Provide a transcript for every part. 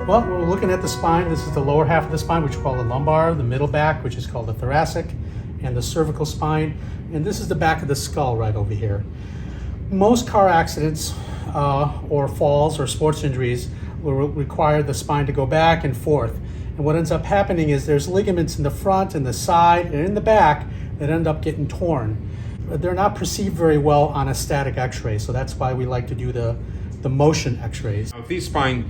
Well, we're looking at the spine. This is the lower half of the spine, which we call the lumbar, the middle back, which is called the thoracic, and the cervical spine. And this is the back of the skull right over here. Most car accidents or falls or sports injuries will require the spine to go back and forth. And what ends up happening is there's ligaments in the front and the side and in the back that end up getting torn. They're not perceived very well on a static x-ray, so that's why we like to do the motion x-rays. If these spinal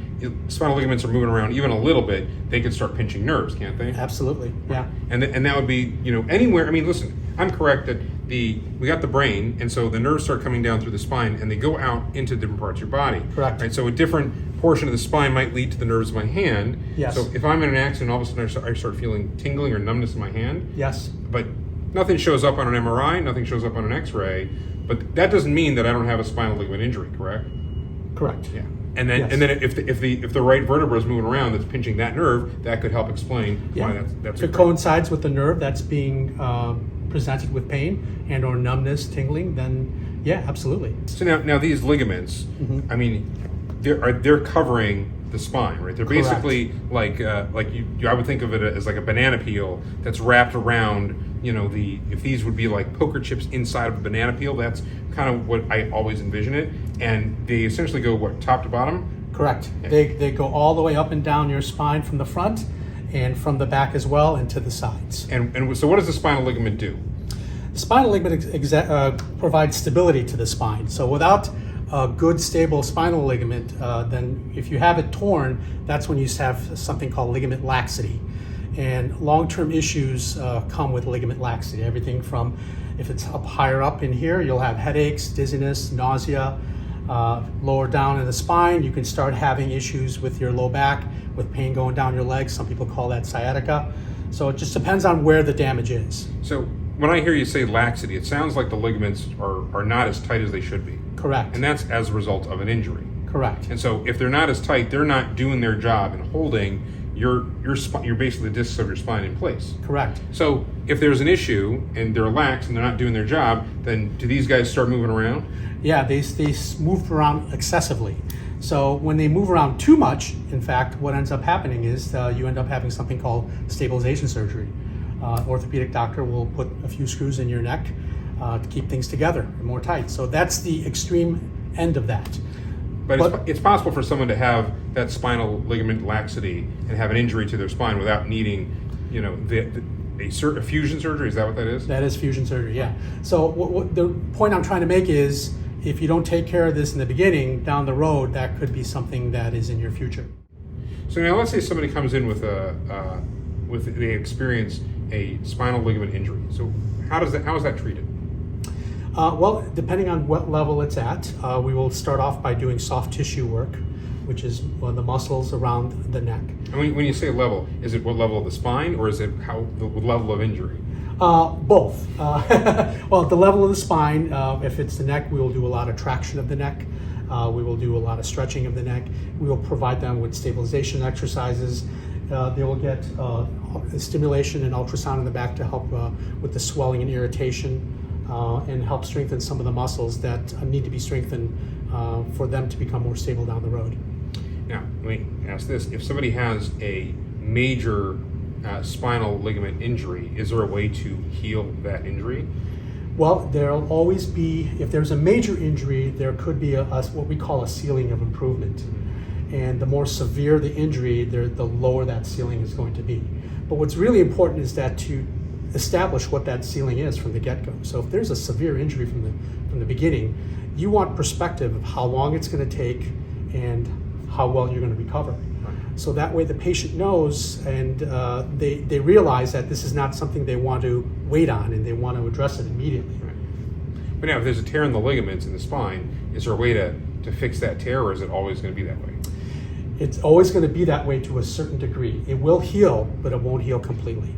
ligaments are moving around even a little bit, they could start pinching nerves, can't they? Absolutely, yeah. And that would be, anywhere. I mean, listen, I'm correct that we got the brain, and so the nerves start coming down through the spine, and they go out into different parts of your body. Correct. Right. So a different portion of the spine might lead to the nerves of my hand. Yes. So if I'm in an accident, all of a sudden I start feeling tingling or numbness in my hand. Yes. But nothing shows up on an MRI, nothing shows up on an X-ray. But that doesn't mean that I don't have a spinal ligament injury, correct? Correct. Yeah. And then if the right vertebra is moving around that's pinching that nerve, that could help explain why that's if it coincides with the nerve that's being presented with pain and or numbness, tingling, then yeah, absolutely. So now these ligaments, I mean, they're covering the spine, right? They're Correct. basically like I would think of it as like a banana peel that's wrapped around. If these would be like poker chips inside of a banana peel, that's kind of what I always envision it. And they essentially go top to bottom? Correct. Yeah. They go all the way up and down your spine from the front and from the back as well and to the sides. And so what does the spinal ligament do? The spinal ligament provides stability to the spine. So without a good stable spinal ligament, then if you have it torn, that's when you have something called ligament laxity. And long-term issues come with ligament laxity. Everything from, if it's up higher up in here, you'll have headaches, dizziness, nausea. Lower down in the spine, you can start having issues with your low back, with pain going down your legs. Some people call that sciatica. So it just depends on where the damage is. So when I hear you say laxity, it sounds like the ligaments are not as tight as they should be. Correct. And that's as a result of an injury. Correct. And so if they're not as tight, they're not doing their job in holding your basically the discs of your spine in place. Correct. So if there's an issue and they're lax and they're not doing their job, then do these guys start moving around? Yeah, they move around excessively. So when they move around too much, in fact, what ends up happening is you end up having something called stabilization surgery. Orthopedic doctor will put a few screws in your neck to keep things together and more tight. So that's the extreme end of that. But it's possible for someone to have that spinal ligament laxity and have an injury to their spine without needing, a fusion surgery. Is that what that is? That is fusion surgery, yeah. So what the point I'm trying to make is, if you don't take care of this in the beginning, down the road, that could be something that is in your future. So now let's say somebody comes in with they experience a spinal ligament injury. So how is that treated? Well, depending on what level it's at, we will start off by doing soft tissue work, which is the muscles around the neck. And when you say level, is it what level of the spine, or is it the level of injury? Both. Well, at the level of the spine, if it's the neck, we will do a lot of traction of the neck. We will do a lot of stretching of the neck. We will provide them with stabilization exercises. They will get stimulation and ultrasound in the back to help with the swelling and irritation and help strengthen some of the muscles that need to be strengthened for them to become more stable down the road. Now, let me ask this. If somebody has a major spinal ligament injury, is there a way to heal that injury? Well, there'll always be, if there's a major injury, there could be what we call a ceiling of improvement. And the more severe the injury, the lower that ceiling is going to be. But what's really important is that to establish what that ceiling is from the get-go. So if there's a severe injury from the beginning, you want perspective of how long it's going to take and how well you're going to recover. So that way the patient knows and they realize that this is not something they want to wait on and they want to address it immediately. Right. But now if there's a tear in the ligaments in the spine, is there a way to fix that tear, or is it always going to be that way? It's always going to be that way to a certain degree. It will heal, but it won't heal completely.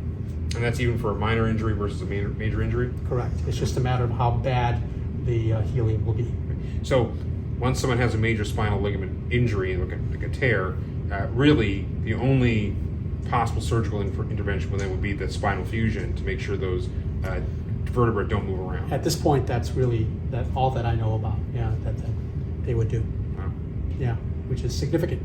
And that's even for a minor injury versus a major injury? Correct. It's just a matter of how bad the healing will be. So once someone has a major spinal ligament injury, like a tear, really the only possible surgical intervention with them would be the spinal fusion to make sure those vertebrae don't move around. At this point, that's really all that I know about. Yeah, that they would do. Wow. Yeah, which is significant.